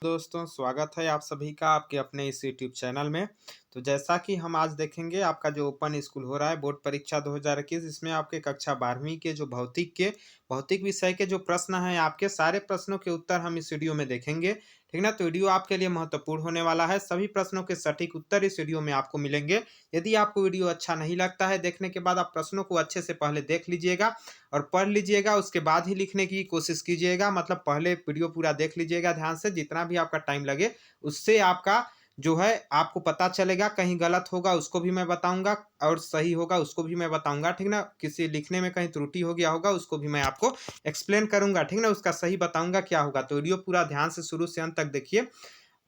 दोस्तों, स्वागत है आप सभी का आपके अपने इस यूट्यूब चैनल में। तो जैसा कि हम आज देखेंगे आपका जो ओपन स्कूल हो रहा है बोर्ड परीक्षा 2021, इसमें आपके कक्षा 12वीं के जो भौतिक विषय के जो प्रश्न हैं, आपके सारे प्रश्नों के उत्तर हम इस वीडियो में देखेंगे। ठीक ना? तो वीडियो आपके लिए महत्वपूर्ण होने वाला है। सभी प्रश्नों के सटीक उत्तर इस वीडियो में आपको मिलेंगे। यदि आपको वीडियो अच्छा नहीं लगता है, देखने के बाद आप प्रश्नों को अच्छे से पहले देख लीजिएगा और पढ़ लीजिएगा, उसके बाद ही लिखने की कोशिश कीजिएगा। मतलब पहले वीडियो पूरा देख लीजिएगा ध्यान से, जितना भी आपका टाइम लगे, उससे आपका जो है आपको पता चलेगा। कहीं गलत होगा उसको भी मैं बताऊँगा और सही होगा उसको भी मैं बताऊँगा, ठीक ना? किसी लिखने में कहीं त्रुटि हो गया होगा उसको भी मैं आपको एक्सप्लेन करूँगा, ठीक ना? उसका सही बताऊँगा क्या होगा। तो वीडियो पूरा ध्यान से शुरू से अंत तक देखिए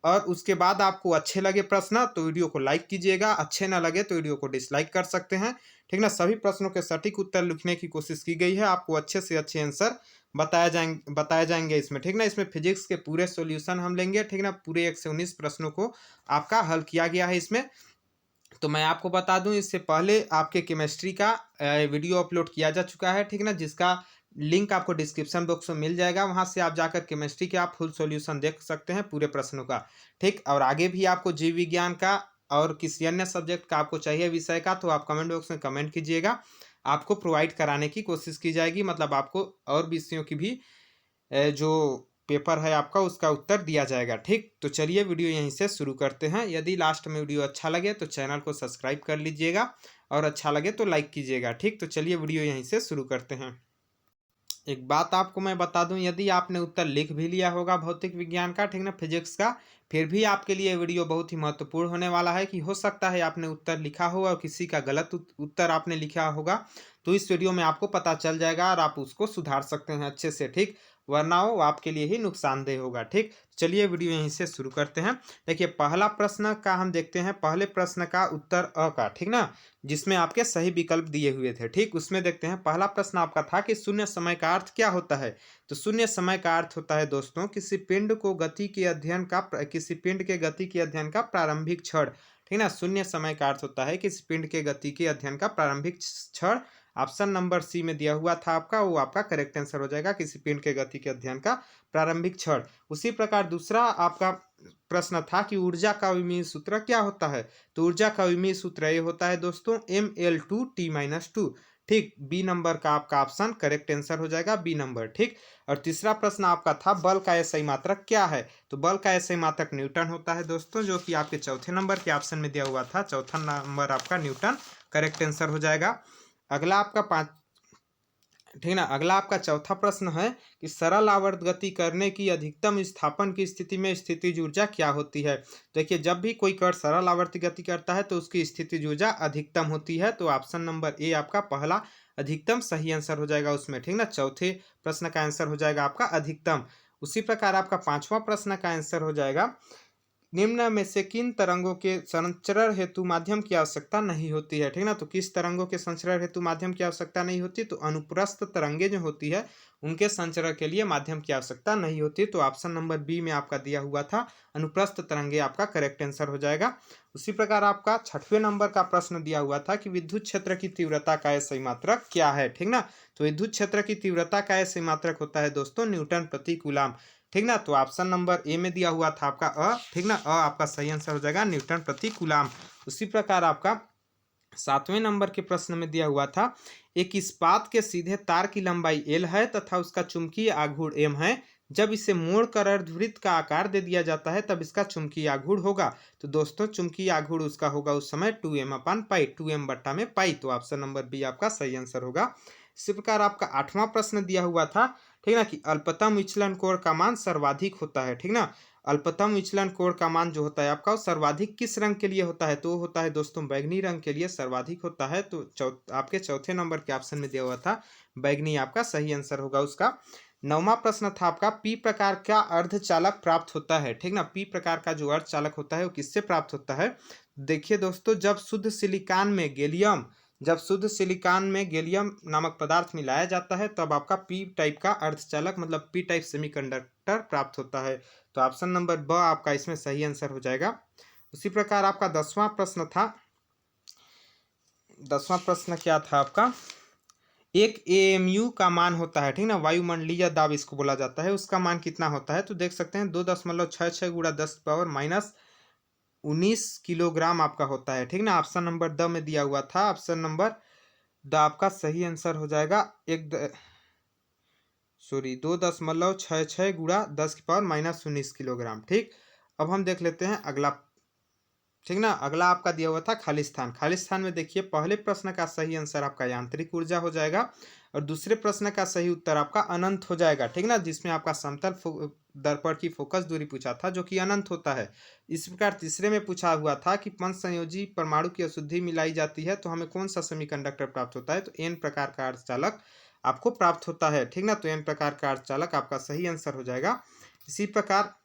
और उसके बाद आपको अच्छे लगे प्रश्न तो वीडियो को लाइक कीजिएगा, अच्छे ना लगे तो वीडियो को डिसलाइक कर सकते हैं, ठीक ना? सभी प्रश्नों के सटीक उत्तर लिखने की कोशिश की गई है, आपको अच्छे से अच्छे आंसर बताए जाएँगे इसमें, ठीक ना? इसमें फिजिक्स के पूरे सॉल्यूशन हम लेंगे, ठीक ना? पूरे 1 से 19 प्रश्नों को आपका हल किया गया है इसमें। तो मैं आपको बता दूं, इससे पहले आपके केमिस्ट्री का वीडियो अपलोड किया जा चुका है, ठीक ना? जिसका लिंक आपको डिस्क्रिप्शन बॉक्स में मिल जाएगा, वहां से आप जाकर केमिस्ट्री के आप फुल सॉल्यूशन देख सकते हैं पूरे प्रश्नों का, ठीक। और आगे भी आपको जीव विज्ञान का और किसी अन्य सब्जेक्ट का आपको चाहिए विषय का, तो आप कमेंट बॉक्स में कमेंट कीजिएगा, आपको प्रोवाइड कराने की कोशिश की जाएगी। मतलब आपको और विषयों की भी जो पेपर है आपका उसका उत्तर दिया जाएगा, ठीक। तो चलिए वीडियो यहीं से शुरू करते हैं। यदि लास्ट में वीडियो अच्छा लगे तो चैनल को सब्सक्राइब कर लीजिएगा और अच्छा लगे तो लाइक कीजिएगा, ठीक। तो चलिए वीडियो यहीं से शुरू करते हैं। एक बात आपको मैं बता दूं, यदि आपने उत्तर लिख भी लिया होगा भौतिक विज्ञान का, ठीक ना, फिजिक्स का, फिर भी आपके लिए वीडियो बहुत ही महत्वपूर्ण होने वाला है कि हो सकता है आपने उत्तर लिखा हो और किसी का गलत उत्तर आपने लिखा होगा, तो इस वीडियो में आपको पता चल जाएगा और आप उसको सुधार सकते हैं अच्छे से, ठीक। वरना वो आपके लिए ही नुकसानदेह होगा, ठीक। चलिए वीडियो यहीं से शुरू करते हैं। देखिए पहला प्रश्न का हम देखते हैं, पहले प्रश्न का उत्तर अ का, ठीक ना, जिसमें आपके सही विकल्प दिए हुए थे, ठीक। उसमें देखते हैं, पहला प्रश्न आपका था कि शून्य समय का अर्थ क्या होता है। तो शून्य समय का अर्थ होता है दोस्तों, किसी पिंड के गति के अध्ययन का प्रारंभिक क्षण, ठीक ना। शून्य समय का अर्थ होता है किसी पिंड के गति के अध्ययन का प्रारंभिक क्षण। ऑप्शन नंबर सी में दिया हुआ था आपका, वो आपका करेक्ट आंसर हो जाएगा, किसी पिंड के गति के अध्ययन का प्रारंभिक क्षण। उसी प्रकार दूसरा आपका प्रश्न था कि ऊर्जा का विमीय सूत्र क्या होता है। तो ऊर्जा का विमीय सूत्र ये होता है दोस्तों ml2T-2, ठीक। बी नंबर का आपका ऑप्शन करेक्ट आंसर हो जाएगा, बी नंबर, ठीक। और तीसरा प्रश्न आपका था बल का एसआई मात्रक क्या है। तो बल का एसआई मात्रक न्यूटन होता है दोस्तों, जो कि आपके चौथे नंबर के ऑप्शन में दिया हुआ था, चौथा नंबर आपका न्यूटन करेक्ट आंसर हो जाएगा। अगला आपका ठीक ना, अगला आपका चौथा प्रश्न है कि सरल आवर्त गति करने की अधिकतम विस्थापन की स्थिति में स्थितिज ऊर्जा क्या होती है। देखिए जब भी कोई कण सरल आवर्त गति करता है तो उसकी स्थितिज ऊर्जा अधिकतम होती है। तो ऑप्शन नंबर ए आपका पहला अधिकतम सही आंसर हो जाएगा उसमें, ठीक ना। चौथे प्रश्न का आंसर हो जाएगा आपका अधिकतम। उसी प्रकार आपका पांचवा प्रश्न का आंसर हो जाएगा, निम्न में से किन तरंगों के संचरण हेतु माध्यम की आवश्यकता नहीं होती है, ठीक ना। तो किस तरंगों के संचरण हेतु माध्यम की आवश्यकता नहीं होती। तो अनुप्रस्थ तरंगे जो होती है उनके संचरण के लिए माध्यम की आवश्यकता नहीं होती। तो ऑप्शन नंबर बी में आपका दिया हुआ था, अनुप्रस्थ तरंगे आपका करेक्ट आंसर हो जाएगा। उसी प्रकार आपका छठवें नंबर का प्रश्न दिया हुआ था कि विद्युत क्षेत्र की तीव्रता का एसआई मात्रक क्या है, ठीक ना। तो विद्युत क्षेत्र की तीव्रता का एसआई मात्रक होता है दोस्तों न्यूटन प्रति कूलाम, ठीक ना। तो ऑप्शन नंबर ए में दिया हुआ था आपका अ, ठीक ना, अ आपका सही आंसर हो जाएगा न्यूटन प्रति कूलाम। उसी प्रकार आपका सातवें नंबर के प्रश्न में दिया हुआ था, एक इस्पात के सीधे तार की लंबाई एल है तथा उसका चुंबकीय आघूर्ण एम है, जब इसे मोड़कर अर्धवृत्त का आकार दे दिया जाता है तब इसका चुंबकीय आघूर्ण होगा। तो दोस्तों चुंबकीय आघूर्ण उसका होगा उस समय 2m/पाई, 2m बट्टा में पाई। तो ऑप्शन नंबर बी आपका सही आंसर होगा। इसी प्रकार आपका आठवां प्रश्न दिया हुआ था, ठीक ना, कि अल्पतम विचलन कोण का मान सर्वाधिक होता है, ठीक ना। अल्पतम विचलन कोण का मान जो होता है आपका सर्वाधिक किस रंग के लिए होता है। तो होता है दोस्तों बैगनी रंग के लिए सर्वाधिक होता है। तो आपके चौथे नंबर के ऑप्शन में दिया हुआ था बैगनी, आपका सही आंसर होगा उसका। नौवां प्रश्न था आपका, पी प्रकार का अर्धचालक प्राप्त होता है, ठीक ना। पी प्रकार का जो अर्धचालक होता है वो किससे प्राप्त होता है। देखिए दोस्तों, जब शुद्ध सिलिकॉन में गैलियम नामक पदार्थ मिलाया जाता है तब आपका पी टाइप का अर्धचालक मतलब पी टाइप सेमीकंडक्टर प्राप्त होता है। तो ऑप्शन नंबर ब आपका इसमें सही आंसर हो जाएगा। उसी प्रकार आपका दसवां प्रश्न क्या था आपका, एक एएमयू का मान होता है, ठीक ना, वायुमंडलीय दाब इसको बोला जाता है, उसका मान कितना होता है? तो देख सकते हैं 2.66 गुणा 10⁻−19 किलोग्राम आपका होता है, ठीक ना। ऑप्शन नंबर द में दिया हुआ था, ऑप्शन नंबर द आपका सही आंसर हो जाएगा। 2.66 गुणा 10⁻−19 किलोग्राम, ठीक। अब हम देख लेते हैं अगला, ठीक ना। अगला आपका दिया हुआ था खालिस्तान। खालिस्तान में देखिए पहले प्रश्न का सही आंसर आपका यांत्रिक ऊर्जा हो जाएगा और दूसरे प्रश्न का सही उत्तर आपका अनंत हो जाएगा, ठीक ना, जिसमें आपका समतल दर्पण की फोकस दूरी पूछा था जो कि अनंत होता है। इस प्रकार तीसरे में पूछा हुआ था कि पंच संयोजी परमाणु की अशुद्धि मिलाई जाती है तो हमें कौन सा सेमीकंडक्टर प्राप्त होता है? तो एन प्रकार का अर्धचालक आपको प्राप्त होता है, ठीक ना। तो एन प्रकार का अर्धचालक आपका सही आंसर हो जाएगा। इसी प्रकार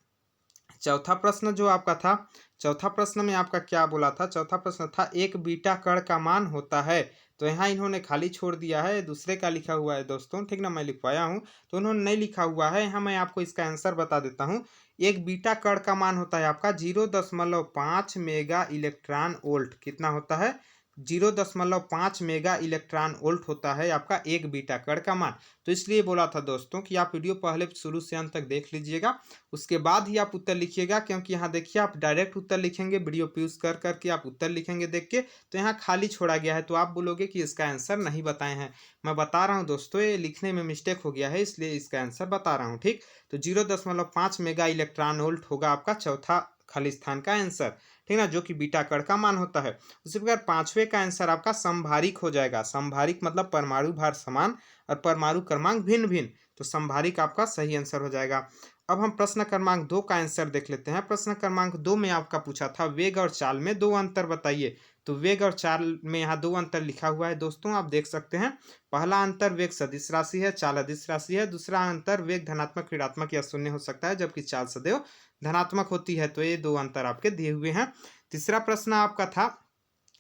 चौथा प्रश्न जो आपका था, चौथा प्रश्न में आपका क्या बोला था? चौथा प्रश्न था एक बीटा कण का मान होता है, तो यहाँ इन्होंने खाली छोड़ दिया है, दूसरे का लिखा हुआ है दोस्तों, ठीक ना। मैं लिखवाया हूँ तो उन्होंने नहीं लिखा हुआ है, यहाँ मैं आपको इसका आंसर बता देता हूँ। एक बीटा कण का मान होता है आपका 0.5 मेगा इलेक्ट्रॉन वोल्ट। कितना होता है? 0.5 मेगा इलेक्ट्रॉन वोल्ट होता है आपका एक बीटा कण का मान। तो इसलिए बोला था दोस्तों कि आप वीडियो पहले शुरू से अंत तक देख लीजिएगा, उसके बाद ही आप उत्तर लिखिएगा, क्योंकि यहाँ देखिए आप डायरेक्ट उत्तर लिखेंगे, वीडियो पॉज कर करके आप उत्तर लिखेंगे देख के, तो यहाँ खाली छोड़ा गया है, तो आप बोलोगे कि इसका आंसर नहीं बताए हैं। मैं बता रहा हूँ दोस्तों, ये लिखने में मिस्टेक हो गया है, इसलिए इसका आंसर बता रहा हूँ, ठीक। तो 0.5 मेगा इलेक्ट्रॉन वोल्ट होगा आपका चौथा खालिस्तान का आंसर, ठीक ना, जो कि बीटा कण का मान होता है। उसी प्रकार पांचवें का आंसर आपका संभारिक हो जाएगा। संभारिक मतलब परमाणु भार समान और परमाणु क्रमांक भिन्न भिन्न, तो संभारिक आपका सही आंसर हो जाएगा। अब हम प्रश्न क्रमांक 2 का आंसर देख लेते हैं। प्रश्न क्रमांक 2 में आपका पूछा था वेग और चाल में दो अंतर बताइए। तो वेग और चाल में यहाँ दो अंतर लिखा हुआ है दोस्तों, आप देख सकते हैं। पहला अंतर वेग सदिश राशि है, चाल अदिश राशि है। दूसरा अंतर वेग धनात्मक, ऋणात्मक या शून्य हो सकता है, जबकि चाल सदैव धनात्मक होती है। तो ये दो अंतर आपके दिए हुए हैं। तीसरा प्रश्न आपका था,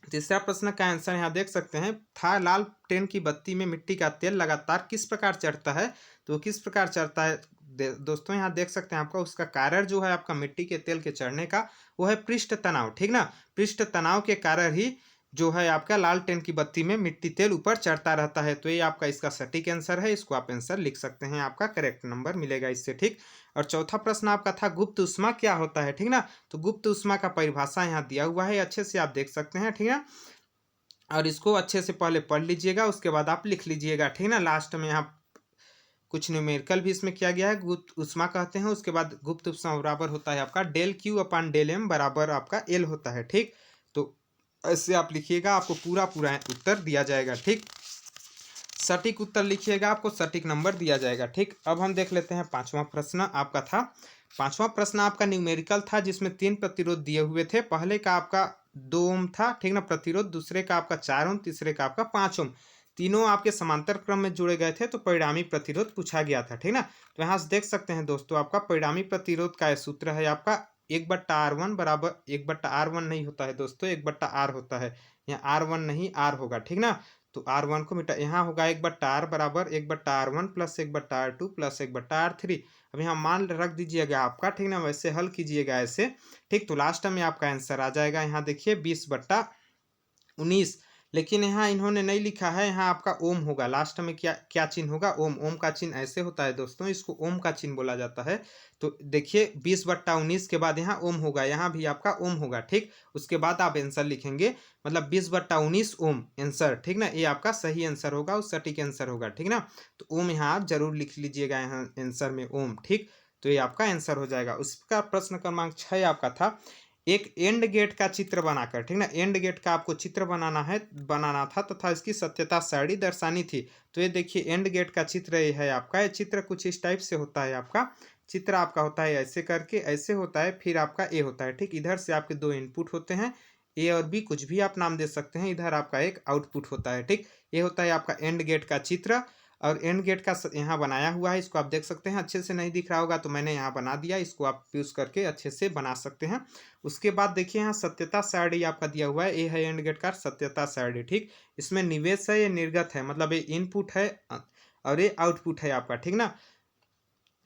तीसरा प्रश्न का आंसर यहाँ देख सकते हैं, था लाल टेन की बत्ती में मिट्टी का तेल लगातार किस प्रकार चढ़ता है? तो किस प्रकार चढ़ता है दोस्तों, यहाँ देख सकते हैं आपका उसका कारण जो है आपका मिट्टी के तेल के चढ़ने का, वो है पृष्ठ तनाव, ठीक ना। पृष्ठ तनाव के कारण ही जो है आपका लाल टेन की बत्ती में मिट्टी तेल ऊपर चढ़ता रहता है। तो ये आपका इसका सटीक आंसर है, इसको आप आंसर लिख सकते हैं, आपका करेक्ट नंबर मिलेगा इससे, ठीक। और चौथा प्रश्न आपका था गुप्त ऊष्मा क्या होता है, ठीक ना। तो गुप्त ऊष्मा का परिभाषा यहाँ दिया हुआ है, अच्छे से आप देख सकते हैं, ठीक है। और इसको अच्छे से पहले पढ़ लीजिएगा, उसके बाद आप लिख लीजिएगा, ठीक ना। लास्ट में यहाँ कुछ न्यूमेरिकल भी इसमें किया गया है। गुप्त ऊष्मा कहते हैं, उसके बाद गुप्त ऊष्मा बराबर होता है आपका del Q upon del M बराबर आपका एल होता है, ठीक। तो ऐसे आप लिखिएगा, आपको पूरा पूरा उत्तर दिया जाएगा, ठीक। सटीक उत्तर लिखिएगा, आपको सटीक नंबर दिया जाएगा, ठीक। अब हम देख लेते हैं पांचवा प्रश्न आपका था। पांचवा प्रश्न आपका न्यूमेरिकल था, जिसमें 3 प्रतिरोध दिए हुए थे। पहले का आपका 2 ओम था, ठीक ना, प्रतिरोध। दूसरे का आपका 4 ओम, तीसरे का आपका 5 ओम। तीनों आपके समांतर क्रम में जुड़े गए थे, तो परिणामी प्रतिरोध पूछा गया था, ठीक ना। तो यहाँ से देख सकते हैं दोस्तों, आपका परिणामी प्रतिरोध का सूत्र है आपका 1/R1 बराबर 1/R1 नहीं होता है दोस्तों, 1/R होता है। यहाँ R1 नहीं, R होगा, ठीक ना। तो R1 को मिटा, यहाँ होगा 1/R बराबर 1/R1 plus 1/R2 plus 1/R3। अब यहाँ मान रख दीजिएगा आपका, ठीक ना, वैसे हल कीजिएगा ऐसे, ठीक। तो लास्ट में आपका आंसर आ जाएगा, यहाँ देखिए 20/19। लेकिन यहाँ इन्होंने नहीं लिखा है, यहाँ आपका ओम होगा, लास्ट में क्या क्या चिन्ह होगा? ओम। ओम का चिन्ह ऐसे होता है दोस्तों, इसको ओम का चिन्ह बोला जाता है। तो देखिए 20/19 के बाद यहाँ ओम होगा, यहाँ भी आपका ओम होगा, ठीक। उसके बाद आप आंसर लिखेंगे, मतलब 20/19 ओम आंसर, ठीक ना। ये आपका सही आंसर होगा और सटीक आंसर होगा, ठीक ना। तो ओम यहाँ आप जरूर लिख लीजिएगा, यहाँ आंसर में ओम, ठीक। तो ये आपका आंसर हो जाएगा। उसका प्रश्न क्रमांक 6 आपका था, एक एंड गेट का चित्र बनाकर, ठीक ना, एंड गेट का आपको चित्र बनाना था तथा इसकी सत्यता सारणी दर्शानी थी। तो ये देखिए एंड गेट का चित्र ये है आपका। ये चित्र कुछ इस टाइप से होता है, आपका चित्र आपका होता है ऐसे करके, ऐसे होता है, फिर आपका ए होता है, ठीक। इधर से आपके दो इनपुट होते हैं, ए और बी, कुछ भी आप नाम दे सकते हैं। इधर आपका एक आउटपुट होता है, ठीक। ये होता है आपका एंड गेट का चित्र। और एंड गेट का यहाँ बनाया हुआ है, इसको आप देख सकते हैं। अच्छे से नहीं दिख रहा होगा तो मैंने यहाँ बना दिया, इसको आप यूज करके अच्छे से बना सकते हैं। उसके बाद देखिए यहाँ सत्यता सारणी आपका दिया हुआ है, ये है एंड गेट का सत्यता सारणी, ठीक। इसमें निवेश है, ये निर्गत है, मतलब ये इनपुट है और ये आउटपुट है आपका, ठीक ना।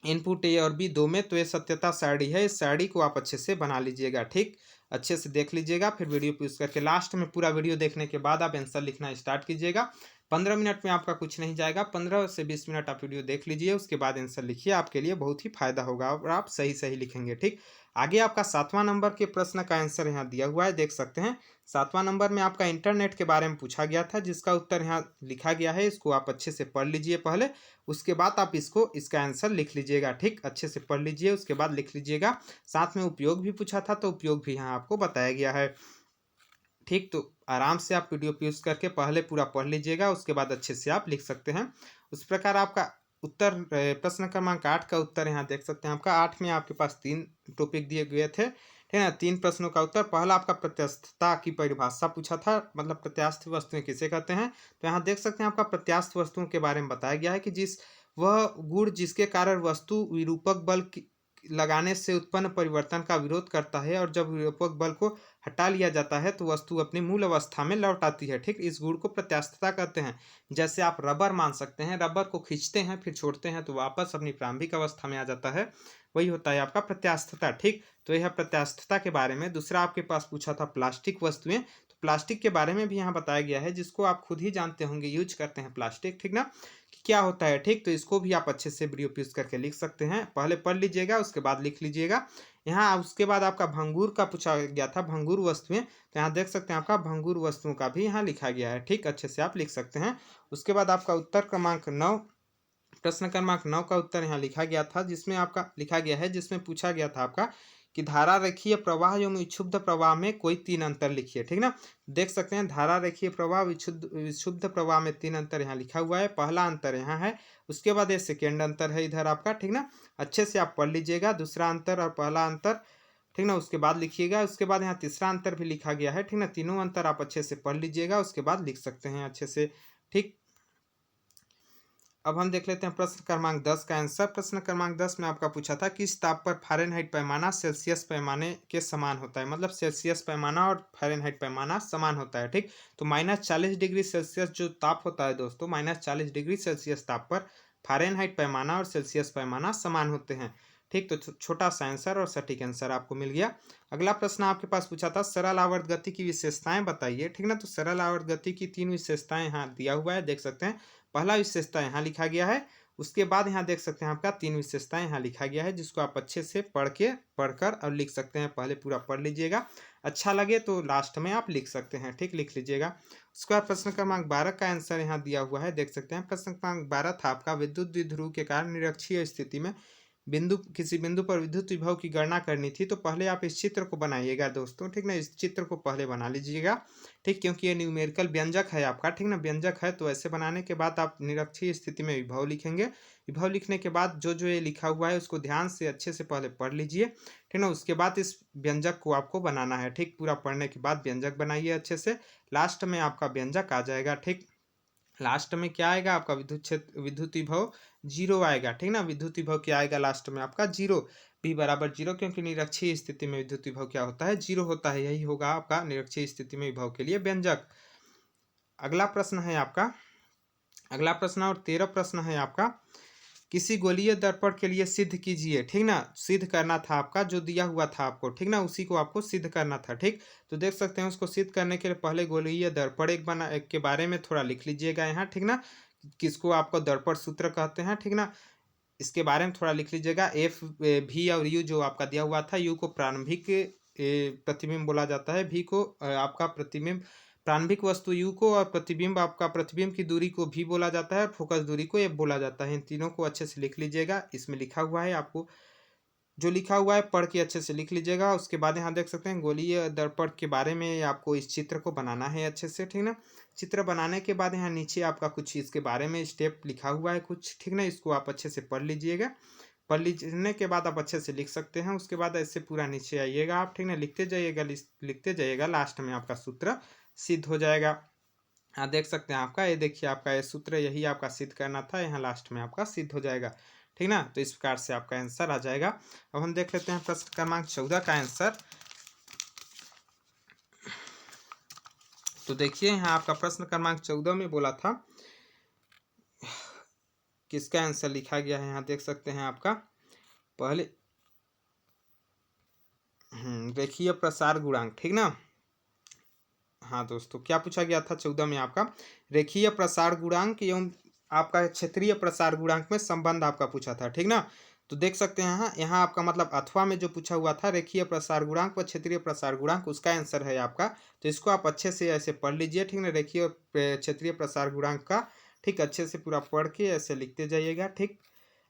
इनपुट ए और बी दो में, तो ये सत्यता सारणी है। इस सारणी को आप अच्छे से बना लीजिएगा, ठीक। अच्छे से देख लीजिएगा, फिर वीडियो पॉज करके लास्ट में पूरा वीडियो देखने के बाद आप आंसर लिखना स्टार्ट कीजिएगा। 15 मिनट में आपका कुछ नहीं जाएगा, 15 से 20 मिनट आप वीडियो देख लीजिए, उसके बाद आंसर लिखिए, आपके लिए बहुत ही फायदा होगा और आप सही सही लिखेंगे। ठीक, आगे आपका 7वां नंबर के प्रश्न का आंसर यहाँ दिया हुआ है, देख सकते हैं। 7वां नंबर में आपका इंटरनेट के बारे में पूछा गया था, जिसका उत्तर यहाँ लिखा गया है, इसको आप अच्छे से पढ़ लीजिए पहले, उसके बाद आप इसका आंसर लिख लीजिएगा। ठीक, अच्छे से पढ़ लीजिए, उसके बाद लिख लीजिएगा। साथ में उपयोग भी पूछा था, तो उपयोग भी यहाँ आपको बताया गया है। ठीक, तो आराम से आप वीडियो पॉज करके पहले पूरा पढ़ लीजिएगा, उसके बाद अच्छे से आप लिख सकते हैं। उस प्रकार आपका उत्तर प्रश्न क्रमांक 8 का उत्तर यहाँ देख सकते हैं। आपका 8 में आपके पास 3 टॉपिक दिए गए थे, ठीक है ना। 3 प्रश्नों का उत्तर, पहला आपका प्रत्यास्थता की परिभाषा पूछा था, मतलब प्रत्यास्थ वस्तुएं किसे कहते हैं। तो यहाँ देख सकते हैं आपका प्रत्यास्थ वस्तुओं के बारे में बताया गया है कि वह गुण जिसके कारण वस्तु विरूपक बल लगाने से उत्पन्न परिवर्तन का विरोध करता है, और जब विरूपक बल को हटा लिया जाता है तो वस्तु अपनी मूल अवस्था में लौट आती है। ठीक, इस गुण को प्रत्यास्थता कहते हैं। जैसे आप रबर मान सकते हैं, रबर को खींचते हैं फिर छोड़ते हैं तो वापस अपनी प्रारंभिक अवस्था में आ जाता है, वही होता है आपका प्रत्यास्थता। ठीक, तो यह प्रत्यास्थता के बारे में। दूसरा आपके पास पूछा था प्लास्टिक वस्तुएं, तो प्लास्टिक के बारे में भी यहाँ बताया गया है, जिसको आप खुद ही जानते होंगे, यूज करते हैं प्लास्टिक, ठीक ना, कि क्या होता है। ठीक, तो इसको भी आप अच्छे से वीडियो पॉज करके लिख सकते हैं, पहले पढ़ लीजिएगा, उसके बाद लिख लीजिएगा। यहाँ उसके बाद आपका भंगूर का पूछा गया था, भंगूर वस्तुएं, तो यहाँ देख सकते हैं आपका भंगूर वस्तुओं का भी यहाँ लिखा गया है। ठीक, अच्छे से आप लिख सकते हैं। उसके बाद आपका उत्तर क्रमांक 9, प्रश्न क्रमांक 9 का उत्तर यहाँ लिखा गया था, जिसमें आपका लिखा गया है, जिसमें पूछा गया था आपका कि धारा रेखीय प्रवाह एवं विक्षुब्ध प्रवाह में कोई 3 अंतर लिखिए। ठीक ना, देख सकते हैं धारा रेखीय प्रवाह विक्षुब्ध प्रवाह में 3 अंतर यहाँ लिखा हुआ है। पहला अंतर यहाँ है, उसके बाद ये सेकेंड अंतर है इधर आपका। ठीक ना, अच्छे से आप पढ़ लीजिएगा, दूसरा अंतर और पहला अंतर, ठीक ना, उसके बाद लिखिएगा। उसके बाद यहाँ तीसरा अंतर भी लिखा गया है, ठीक ना। तीनों अंतर आप अच्छे से पढ़ लीजिएगा, उसके बाद लिख सकते हैं अच्छे से। ठीक, अब हम देख लेते हैं प्रश्न क्रमांक 10 का आंसर। प्रश्न क्रमांक 10 में आपका पूछा था किस ताप पर फ़ारेनहाइट पैमाना सेल्सियस पैमाने के समान होता है, मतलब सेल्सियस पैमाना और फ़ारेनहाइट पैमाना समान होता है। ठीक, तो -40 डिग्री सेल्सियस जो ताप होता है दोस्तों, -40 डिग्री सेल्सियस ताप पर फ़ारेनहाइट पैमाना और सेल्सियस पैमाना समान होते हैं। ठीक, तो छोटा सा आंसर और सटीक आंसर आपको मिल गया। अगला प्रश्न आपके पास पूछा था सरल आवर्त गति की विशेषताएं बताइए। ठीक ना, तो सरल आवर्त गति की 3 विशेषताएं यहाँ दिया हुआ है, देख सकते हैं। पहला विशेषता यहाँ लिखा गया है, उसके बाद यहाँ देख सकते हैं आपका 3 विशेषताएं यहाँ लिखा गया है, जिसको आप अच्छे से पढ़कर और लिख सकते हैं। पहले पूरा पढ़ लीजिएगा, अच्छा लगे तो लास्ट में आप लिख सकते हैं। ठीक, लिख लीजिएगा। उसके बाद प्रश्न क्रमांक 12 का आंसर यहाँ दिया हुआ है, देख सकते हैं। प्रश्न क्रमांक 12 था आपका विद्युत द्विध्रुव के कारण निरक्षीय स्थिति में किसी बिंदु पर विद्युत विभव की गणना करनी थी। तो पहले आप इस चित्र को बनाइएगा दोस्तों, ठीक ना, इस चित्र को पहले बना लीजिएगा। ठीक, क्योंकि ये न्यूमेरिकल व्यंजक है आपका, ठीक ना, व्यंजक है, तो ऐसे बनाने के बाद आप निरक्षीय स्थिति में विभव लिखेंगे। विभव लिखने के बाद जो ये लिखा हुआ है उसको ध्यान से अच्छे से पहले पढ़ लीजिए, ठीक ना। उसके बाद इस व्यंजक को आपको बनाना है। ठीक, पूरा पढ़ने के बाद व्यंजक बनाइए अच्छे से, लास्ट में आपका व्यंजक आ जाएगा। ठीक, लास्ट में क्या आएगा आपका विद्युत विभव 0 आएगा। ठीक ना, विद्युत विभव क्या आएगा लास्ट में आपका 0, v बराबर 0, क्योंकि निरक्षीय स्थिति में विद्युत विभव क्या होता है 0 होता है। यही होगा आपका निरक्षीय स्थिति में विभव के लिए व्यंजक। अगला प्रश्न है आपका, अगला प्रश्न और 13 प्रश्न है आपका, किसी गोलीय दर्पण के लिए सिद्ध कीजिए। ठीक ना, सिद्ध करना था आपका, जो दिया हुआ था आपको, ठीक ना, उसी को आपको सिद्ध करना था। ठीक, तो देख सकते हैं उसको सिद्ध करने के लिए पहले गोलीय दर्पण एक के बारे में थोड़ा लिख लीजिएगा यहाँ, ठीक ना, किसको आपको दर्पण सूत्र कहते हैं, ठीक ना, इसके बारे में थोड़ा लिख लीजिएगा। एफ, भी और यू जो आपका दिया हुआ था, यू को प्रारंभिक प्रतिबिंब बोला जाता है, भी को आपका प्रतिबिंब प्रारंभिक वस्तु यू को, और प्रतिबिंब आपका प्रतिबिंब की दूरी को भी बोला जाता है, और फोकस दूरी को एफ बोला जाता है। इन तीनों को अच्छे से लिख लीजिएगा, इसमें लिखा हुआ है, आपको जो लिखा हुआ है पढ़ के अच्छे से लिख लीजिएगा। उसके बाद यहाँ देख सकते हैं गोलीय दर्पण के बारे में आपको इस चित्र को बनाना है अच्छे से, ठीक ना। चित्र बनाने के बाद यहाँ नीचे आपका कुछ इसके बारे में स्टेप लिखा हुआ है कुछ, ठीक ना, इसको आप अच्छे से पढ़ लीजिएगा। पढ़ लिखने के बाद आप अच्छे से लिख सकते हैं। उसके बाद ऐसे पूरा नीचे आइएगा आप, ठीक ना, लिखते जाइएगा, लास्ट में आपका सूत्र सिद्ध हो जाएगा। हाँ, देख सकते हैं आपका, ये देखिए आपका ये सूत्र, यही आपका सिद्ध करना था, यहाँ लास्ट में आपका सिद्ध हो जाएगा, ठीक ना। तो इस प्रकार से आपका आंसर आ जाएगा। अब हम देख लेते हैं प्रश्न क्रमांक 14 का आंसर। तो देखिए यहाँ आपका प्रश्न क्रमांक 14 में बोला था, किसका आंसर लिखा गया है, यहाँ देख सकते हैं आपका पहले रेखीय प्रसार गुणांक, ठीक ना। हाँ दोस्तों, क्या पूछा गया था 14 में आपका रेखीय प्रसार गुणांक एवं आपका क्षेत्रीय प्रसार गुणांक में संबंध आपका पूछा था, ठीक ना। तो देख सकते हैं यहाँ आपका मतलब अथवा में जो पूछा हुआ था रेखीय प्रसार गुणांक व क्षेत्रीय प्रसार गुणांक, उसका आंसर है आपका। तो इसको आप अच्छे से ऐसे पढ़ लीजिए, ठीक ना, रेखीय और क्षेत्रीय प्रसार गुणांक का, ठीक, अच्छे से पूरा पढ़ के ऐसे लिखते जाइएगा, ठीक।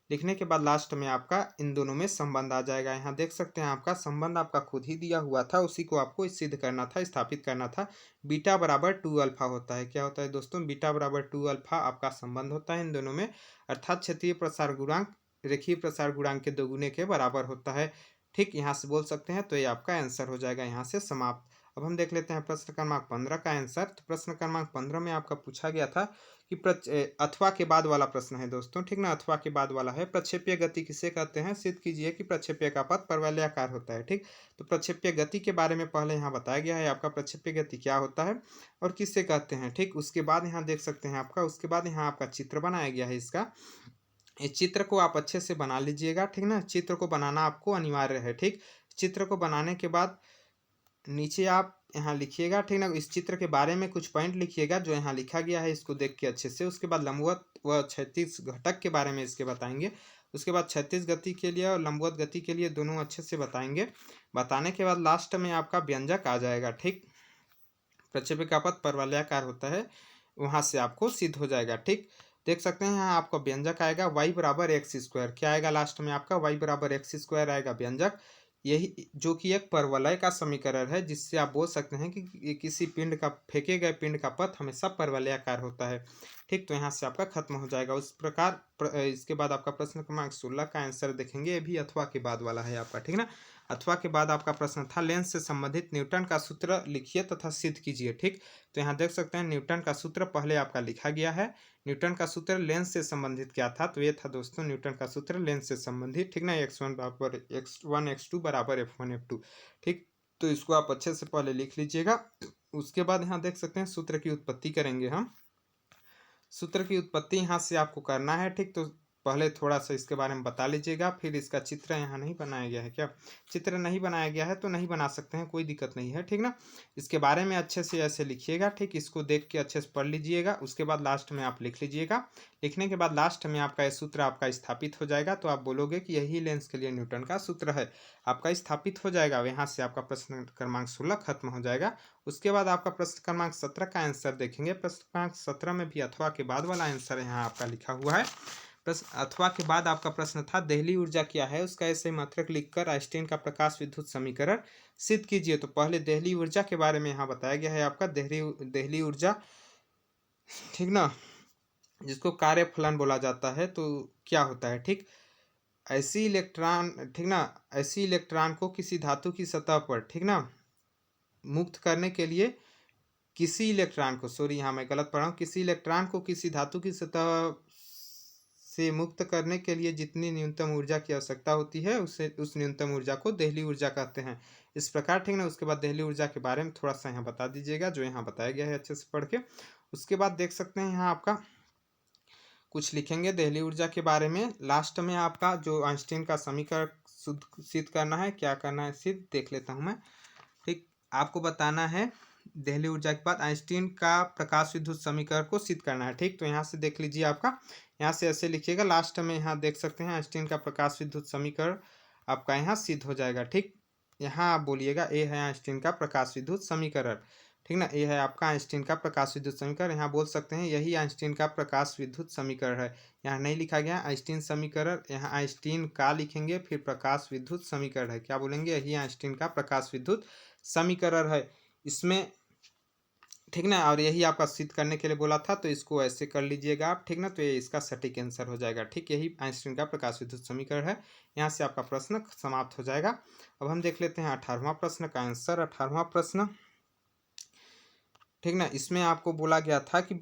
लिखने के बाद लास्ट में आपका इन दोनों में संबंध आ जाएगा। यहाँ देख सकते हैं आपका संबंध आपका खुद ही दिया हुआ था, उसी को आपको सिद्ध करना था, स्थापित करना था। बीटा बराबर 2 अल्फा होता है। क्या होता है दोस्तों? बीटा बराबर 2 अल्फा आपका संबंध होता है इन दोनों में, अर्थात क्षेत्रीय प्रसार गुणांक रेखीय प्रसार गुणांक के दोगुने के बराबर होता है, ठीक। यहाँ से बोल सकते हैं, तो ये आपका आंसर हो जाएगा यहाँ से समाप्त। अब हम देख लेते हैं प्रश्न क्रमांक 15 का आंसर। तो प्रश्न क्रमांक 15 में आपका पूछा गया था कि अथवा के बाद वाला प्रश्न है दोस्तों, ठीक ना, अथवा के बाद वाला है। प्रक्षेपीय गति किसे कहते हैं? सिद्ध कीजिए कि प्रक्षेपीय का पथ परवलयाकार होता है, ठीक। तो प्रक्षेपीय गति के बारे में पहले यहाँ बताया गया है आपका, प्रक्षेपीय गति क्या होता है और किससे कहते हैं, ठीक। उसके बाद यहाँ देख सकते हैं आपका, उसके बाद यहाँ आपका चित्र बनाया गया है इसका। इस चित्र को आप अच्छे से बना लीजिएगा, ठीक ना। चित्र को बनाना आपको अनिवार्य है, ठीक। चित्र को बनाने के बाद नीचे आप यहाँ लिखिएगा, ठीक ना। इस चित्र के बारे में कुछ पॉइंट लिखिएगा जो यहाँ लिखा गया है, इसको देख के अच्छे से। उसके बाद लंबवत व क्षैतिज घटक के बारे में इसके बताएंगे। उसके बाद क्षैतिज गति के लिए और लंबवत गति के लिए दोनों अच्छे से बताएंगे। बताने के बाद लास्ट में आपका व्यंजक आ जाएगा, ठीक। प्रक्षेपी का पथ परवलयाकार होता है, वहाँ से आपको सिद्ध हो जाएगा, ठीक। देख सकते हैं यहाँ आपका व्यंजक आएगा y बराबर एक्स स्क्वायर। क्या आएगा लास्ट में आपका? y बराबर एक्स स्क्वायर आएगा व्यंजक। यही जो कि एक परवलय का समीकरण है, जिससे आप बोल सकते हैं कि किसी पिंड का, फेंके गए पिंड का पथ हमेशा परवलयाकार होता है, ठीक। तो यहाँ से आपका खत्म हो जाएगा। उस प्रकार इसके बाद आपका प्रश्न क्रमांक 16 का आंसर देखेंगे। ये भी अथवा के बाद वाला है आपका, ठीक ना। अथवा के बाद आपका प्रश्न था लेंस से संबंधित न्यूटन का सूत्र लिखिए तथा सिद्ध कीजिए, ठीक। तो यहाँ देख सकते हैं न्यूटन का सूत्र पहले आपका लिखा गया है। न्यूटन का सूत्र लेंस से संबंधित क्या था? तो ये था दोस्तों न्यूटन का सूत्र लेंस से संबंधित, ठीक ना। x1 बराबर x1 x2 बराबर f1 f2, ठीक। तो इसको आप अच्छे से पहले लिख लीजिएगा। उसके बाद यहाँ देख सकते हैं सूत्र की उत्पत्ति करेंगे हम। सूत्र की उत्पत्ति यहाँ से आपको करना है, ठीक। तो पहले थोड़ा सा इसके बारे में बता लीजिएगा। फिर इसका चित्र यहाँ नहीं बनाया गया है। क्या चित्र नहीं बनाया गया है? तो नहीं बना सकते हैं, कोई दिक्कत नहीं है, ठीक ना। इसके बारे में अच्छे से ऐसे लिखिएगा, ठीक। इसको देख के अच्छे से पढ़ लीजिएगा। उसके बाद लास्ट में आप लिख लीजिएगा। लिखने के बाद लास्ट में आपका ये सूत्र आपका स्थापित हो जाएगा। तो आप बोलोगे कि यही लेंस के लिए न्यूटन का सूत्र है, आपका स्थापित हो जाएगा। यहाँ से आपका प्रश्न क्रमांक 16 खत्म हो जाएगा। उसके बाद आपका प्रश्न क्रमांक 17 का आंसर देखेंगे। प्रश्न क्रमांक 17 में भी अथवा के बाद वाला आंसर यहाँ आपका लिखा हुआ है। प्रश्न अथवा के बाद आपका प्रश्न था देहली ऊर्जा क्या है, उसका ऐसे मात्रक लिखकर आइंस्टीन का प्रकाश विद्युत समीकरण सिद्ध कीजिए। तो पहले देहली ऊर्जा के बारे में यहाँ बताया गया है आपका, देहली ऊर्जा, ठीक ना, जिसको कार्य फलन बोला जाता है। तो क्या होता है, ठीक। ऐसी इलेक्ट्रॉन, ठीक ना, ऐसी इलेक्ट्रॉन को किसी धातु की सतह पर, ठीक ना, मुक्त करने के लिए किसी इलेक्ट्रॉन को, सॉरी यहाँ मैं गलत पढ़ा हूँ, किसी इलेक्ट्रॉन को किसी धातु की सतह से मुक्त करने के लिए जितनी न्यूनतम ऊर्जा की आवश्यकता होती है उस न्यूनतम ऊर्जा को देहली ऊर्जा कहते हैं, इस प्रकार, ठीक ना। उसके बाद देहली ऊर्जा के बारे में थोड़ा सा यहाँ बता दीजिएगा, जो यहाँ बताया गया है अच्छे से पढ़ के। उसके बाद देख सकते हैं यहाँ आपका कुछ लिखेंगे देहली ऊर्जा के बारे में। लास्ट में आपका जो आइंस्टीन का समीकरण सिद्ध करना है, क्या करना है सिद्ध देख लेता हूँ मैं, ठीक। आपको बताना है देहली ऊर्जा के बाद आइंस्टीन का प्रकाश विद्युत समीकरण को सिद्ध करना है, ठीक। तो यहाँ से देख लीजिए, आपका यहाँ से ऐसे लिखिएगा। लास्ट में यहाँ देख सकते हैं आइंस्टीन का प्रकाश विद्युत समीकरण आपका यहाँ सिद्ध हो जाएगा, ठीक। यहाँ आप बोलिएगा ए है आइंस्टीन का प्रकाश विद्युत समीकरण, ठीक ना। ये है आपका आइंस्टीन का प्रकाश विद्युत समीकरण। यहाँ बोल सकते हैं यही आइंस्टीन का प्रकाश विद्युत समीकरण है। यहाँ नहीं लिखा गया आइंस्टीन समीकरण, यहाँ आइंस्टीन का लिखेंगे, फिर प्रकाश विद्युत समीकरण है। क्या बोलेंगे? यही आइंस्टीन का प्रकाश विद्युत समीकरण है इसमें, ठीक ना। और यही आपका सिद्ध करने के लिए बोला था, तो इसको ऐसे कर लीजिएगा आप, ठीक ना। तो ये इसका सटीक आंसर हो जाएगा, ठीक। यही आइंस्टीन का प्रकाश विद्युत समीकरण है। यहाँ से आपका प्रश्न समाप्त हो जाएगा। अब हम देख लेते हैं 18वां प्रश्न का आंसर। 18वां प्रश्न, ठीक ना, इसमें आपको बोला गया था कि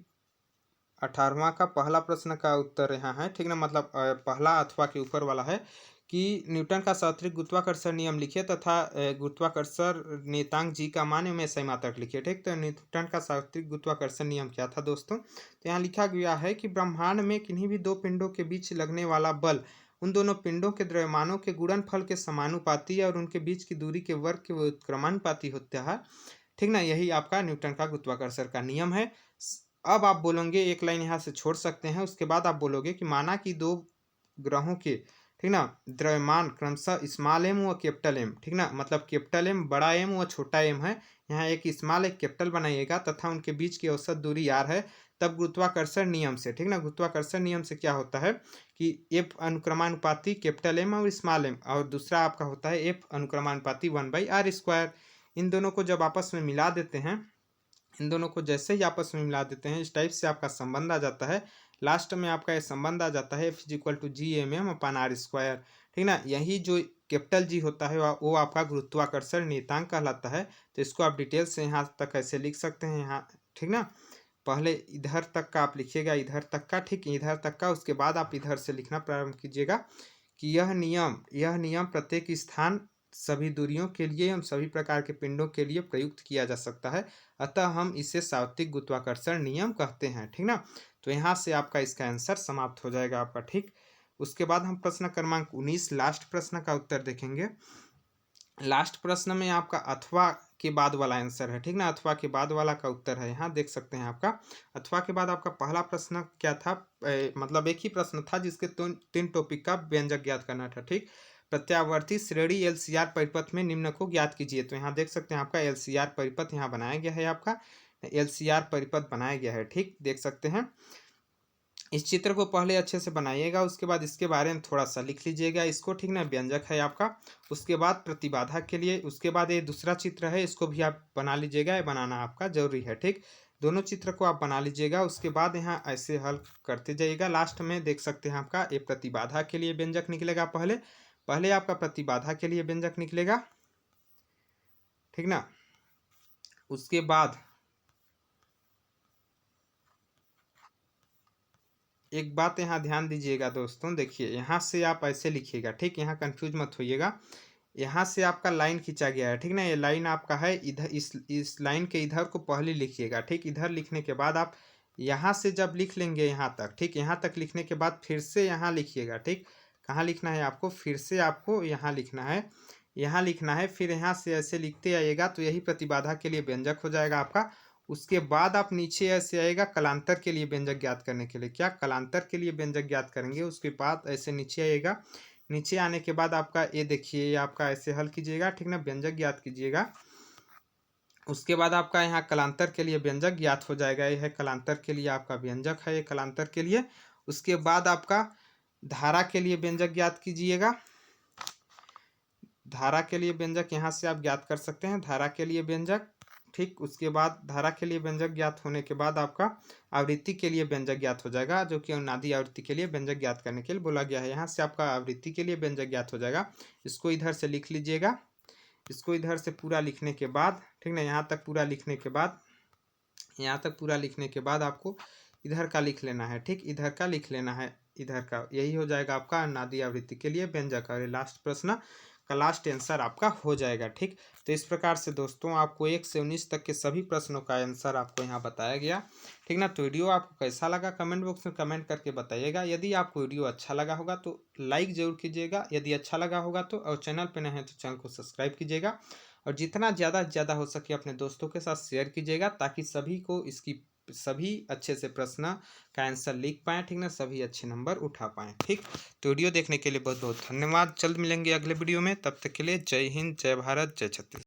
18वां का पहला प्रश्न का उत्तर यहाँ है, ठीक ना, मतलब पहला अथवा के ऊपर वाला है कि न्यूटन का सार्वत्रिक गुरुत्वाकर्षण नियम लिखिए तथा गुरुत्वाकर्षण नियतांक जी का मान में सही मात्रक लिखिए, ठीक। तो न्यूटन का सार्वत्रिक गुरुत्वाकर्षण नियम क्या था दोस्तों? तो यहाँ लिखा गया है कि ब्रह्मांड में किन्हीं भी दो पिंडों के बीच लगने वाला बल उन दोनों पिंडों के द्रव्यमानों के गुणनफल के समानुपाती और उनके बीच की दूरी के वर्ग के उत्क्रमानुपाती होता है, ठीक ना, यही आपका न्यूटन का गुरुत्वाकर्षण का नियम है। अब आप बोलोगे, एक लाइन यहाँ से छोड़ सकते हैं, उसके बाद आप बोलोगे कि माना कि दो ग्रहों के, ठीक ना, द्रव्यमान क्रमशः स्मॉल एम व कैपिटल एम, ठीक ना, मतलब कैपिटल एम बड़ा एम व छोटा एम है, यहाँ एक स्मॉल एक कैपिटल बनाइएगा तथा उनके बीच की औसत दूरी आर है, तब गुरुत्वाकर्षण नियम से, ठीक ना, गुरुत्वाकर्षण नियम से क्या होता है कि एफ अनुक्रमानुपाती कैपिटल एम और स्मॉल एम, और दूसरा आपका होता है एफ अनुक्रमानुपाती 1/r²। इन दोनों को जब आपस में मिला देते हैं, इन दोनों को जैसे ही आपस में मिला देते हैं, इस टाइप से आपका संबंध आ जाता है। लास्ट में आपका ये संबंध आ जाता है F=G/m/r², ठीक ना। यही जो कैपिटल जी होता है वो आपका गुरुत्वाकर्षण नियतांक कहलाता है। तो इसको आप डिटेल से यहाँ तक ऐसे लिख सकते हैं, यहाँ, ठीक ना। पहले इधर तक का आप लिखिएगा, इधर तक का, ठीक, इधर तक का, उसके बाद आप इधर से लिखना प्रारंभ कीजिएगा कि यह नियम प्रत्येक स्थान, सभी दूरियों के लिए एवं सभी प्रकार के पिंडों के लिए प्रयुक्त किया जा सकता है, अतः हम इसे सार्वत्रिक गुरुत्वाकर्षण नियम कहते हैं, ठीक ना। तो यहाँ से आपका इसका आंसर समाप्त हो जाएगा आपका, ठीक। उसके बाद हम प्रश्न क्रमांक 19 लास्ट प्रश्न का उत्तर देखेंगे। लास्ट प्रश्न में आपका अथवा के बाद वाला आंसर है, ठीक ना, अथवा के बाद वाला का उत्तर है, यहाँ देख सकते हैं आपका अथवा के बाद आपका पहला प्रश्न क्या था, मतलब एक ही प्रश्न था जिसके तीन टॉपिक का व्यंजक ज्ञात करना था, ठीक। प्रत्यावर्ती श्रेणी LCR परिपथ में निम्न को ज्ञात कीजिए। तो यहाँ देख सकते हैं आपका LCR परिपथ यहाँ बनाया गया है, आपका LCR परिपथ बनाया गया है, ठीक, देख सकते हैं। इस चित्र को पहले अच्छे से बनाइएगा, उसके बाद इसके बारे में थोड़ा सा लिख लीजिएगा इसको, ठीक ना, व्यंजक है आपका। उसके बाद प्रतिबाधा के लिए, उसके बाद ये दूसरा चित्र है, इसको भी आप बना लीजिएगा, ये बनाना आपका जरूरी है, ठीक। दोनों चित्र को आप बना लीजिएगा, उसके बाद यहाँ ऐसे हल करते जाइएगा। लास्ट में देख सकते हैं आपका ये प्रतिबाधा के लिए व्यंजक निकलेगा, पहले आपका प्रतिबाधा के लिए व्यंजक निकलेगा, ठीक ना। उसके बाद एक बात यहाँ ध्यान दीजिएगा दोस्तों, देखिए यहाँ से आप ऐसे लिखिएगा, ठीक, यहाँ कंफ्यूज मत होइएगा। यहाँ से आपका लाइन खींचा गया है, ठीक ना, ये लाइन आपका है इधर, इस लाइन के इधर को पहले लिखिएगा, ठीक। इधर लिखने के बाद आप यहाँ से जब लिख लेंगे यहाँ तक, ठीक, यहाँ तक लिखने के बाद फिर से यहाँ लिखिएगा, ठीक। कहाँ लिखना है आपको, फिर से आपको यहाँ लिखना है, यहाँ लिखना है, फिर यहाँ से ऐसे लिखते आइएगा, तो यही प्रतिबाधा के लिए व्यंजक हो जाएगा आपका। उसके बाद आप नीचे ऐसे आएगा कलांतर के लिए व्यंजक ज्ञात करने के लिए, क्या कलांतर के लिए व्यंजक ज्ञात करेंगे, उसके बाद ऐसे नीचे आइएगा। नीचे आने के बाद आपका ये देखिए, ये आपका ऐसे हल कीजिएगा, ठीक ना, व्यंजक ज्ञात कीजिएगा। उसके बाद आपका यहाँ कलांतर के लिए व्यंजक ज्ञात हो जाएगा, यह है कलांतर के लिए आपका व्यंजक है, ये कलांतर के लिए। उसके बाद आपका धारा के लिए व्यंजक ज्ञात कीजिएगा, धारा के लिए व्यंजक यहाँ से आप ज्ञात कर सकते हैं, धारा के लिए व्यंजक, ठीक। उसके बाद धारा के लिए व्यंजक ज्ञात होने के बाद आपका आवृत्ति के लिए व्यंजक ज्ञात हो जाएगा, जो कि अनुनादी आवृत्ति के लिए व्यंजक ज्ञात करने के लिए बोला गया है। यहाँ से आपका आवृत्ति के लिए व्यंजक ज्ञात हो जाएगा, इसको इधर से लिख लीजिएगा, इसको इधर से पूरा लिखने के बाद, ठीक ना, यहाँ तक पूरा लिखने के बाद, यहाँ तक पूरा लिखने के बाद आपको इधर का लिख लेना है, ठीक, इधर का लिख लेना है, इधर का, यही हो जाएगा आपका अनुनादी आवृत्ति के लिए व्यंजक। और लास्ट प्रश्न का लास्ट आंसर आपका हो जाएगा, ठीक। तो इस प्रकार से दोस्तों आपको 1 से 19 तक के सभी प्रश्नों का आंसर आपको यहाँ बताया गया, ठीक ना। तो वीडियो आपको कैसा लगा कमेंट बॉक्स में कमेंट करके बताइएगा। यदि आपको वीडियो अच्छा लगा होगा तो लाइक ज़रूर कीजिएगा, यदि अच्छा लगा होगा तो, और चैनल पर नए हैं तो चैनल को सब्सक्राइब कीजिएगा, और जितना ज़्यादा से ज़्यादा हो सके अपने दोस्तों के साथ शेयर कीजिएगा, ताकि सभी को इसकी सभी अच्छे से प्रश्न का आंसर लिख पाएँ, ठीक ना, सभी अच्छे नंबर उठा पाएँ, ठीक। तो वीडियो देखने के लिए बहुत बहुत धन्यवाद। जल्द मिलेंगे अगले वीडियो में, तब तक के लिए जय हिंद, जय भारत, जय छत्तीसगढ़।